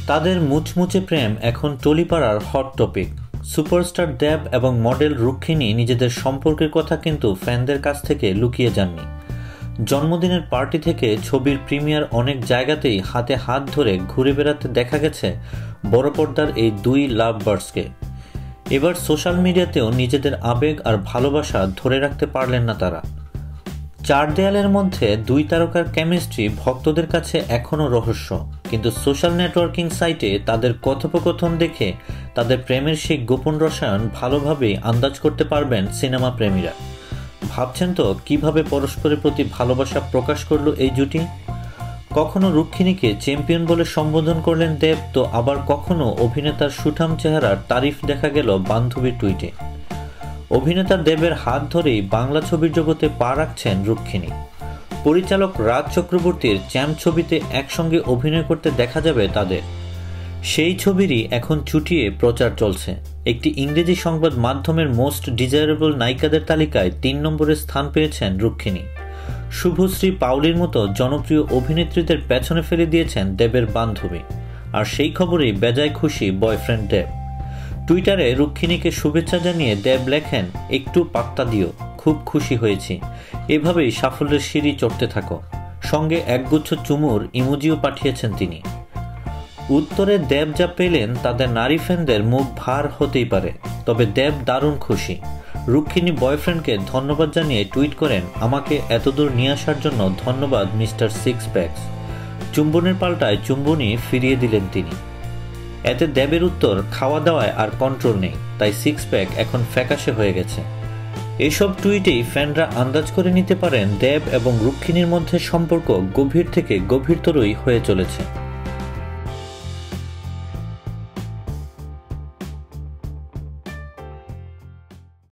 তাদের মুচমুচে প্রেম এখন টলিপাড়ার হট টপিক। সুপারস্টার দেব এবং মডেল রুক্মিণী নিজেদের সম্পর্কের কথা কিন্তু ফ্যানদের কাছ থেকে লুকিয়ে যাননি। জন্মদিনের পার্টি থেকে ছবির প্রিমিয়ার অনেক জায়গাতেই হাতে হাত ধরে ঘুরে বেড়াতে দেখা গেছে বড় পর্দার এই দুই লাভ বার্ডসকে। এবার সোশ্যাল মিডিয়াতেও নিজেদের আবেগ আর ভালোবাসা ধরে রাখতে পারলেন না তারা। চার দেয়ালের মধ্যে দুই তারকার কেমিস্ট্রি ভক্তদের কাছে এখনও রহস্য, কিন্তু সোশ্যাল নেটওয়ার্কিং সাইটে তাদের কথোপকথন দেখে তাদের প্রেমের সেই গোপন রসায়ন ভালোভাবেই আন্দাজ করতে পারবেন সিনেমা প্রেমীরা। ভাবছেন তো কিভাবে পরস্পরের প্রতি ভালোবাসা প্রকাশ করলো এই জুটি? কখনো রুক্মিণীকে চ্যাম্পিয়ন বলে সম্বোধন করলেন দেব, তো আবার কখনো অভিনেতার সুঠাম চেহারার তারিফ দেখা গেল বান্ধবীর টুইটে। অভিনেতা দেবের হাত ধরেই বাংলা ছবির জগতে পা রাখছেন রুক্মিণী। পরিচালক রাজ চক্রবর্তীর চ্যাম্প ছবিতে একসঙ্গে অভিনয় করতে দেখা যাবে তাদের। সেই ছবিরই এখন চুটিয়ে প্রচার চলছে। একটি ইংরেজি সংবাদ মাধ্যমের মোস্ট ডিজায়ারেবল নায়িকাদের তালিকায় ৩ নম্বরে স্থান পেয়েছেন রুক্মিণী। শুভশ্রী, পাউলির মতো জনপ্রিয় অভিনেত্রীদের পেছনে ফেলে দিয়েছেন দেবের বান্ধবী। আর সেই খবরেই বেজায় খুশি বয়ফ্রেন্ড দেব। টুইটারে রুক্মিণীকে শুভেচ্ছা জানিয়ে দেব লেখেন, একটু পাত্তা দিও, খুব খুশি হয়েছি, এভাবেই সাফল্যের সিঁড়ি চড়তে থাকো। সঙ্গে একগুচ্ছ চুমুর ইমোজিও পাঠিয়েছেন তিনি। উত্তরে দেব যা পেলেন তাদের নারী ফ্যানদের মুখ ভার হতেই পারে, তবে দেব দারুণ খুশি। রুক্মিণী বয়ফ্রেন্ডকে ধন্যবাদ জানিয়ে টুইট করেন, আমাকে এতদূর নিয়ে আসার জন্য ধন্যবাদ মিস্টার সিক্স প্যাকস। চুম্বনের পাল্টায় চুম্বনই ফিরিয়ে দিলেন তিনি। এতে দেবের উত্তর, খাওয়া দাওয়ায় আর কন্ট্রোল নেই, তাই সিক্স প্যাক এখন ফ্যাকাশে হয়ে গেছে। এসব টুইটেই ফ্যানরা আন্দাজ করে নিতে পারেন দেব এবং রুক্মিণীর মধ্যে সম্পর্ক গভীর থেকে গভীরতরই হয়ে চলেছে।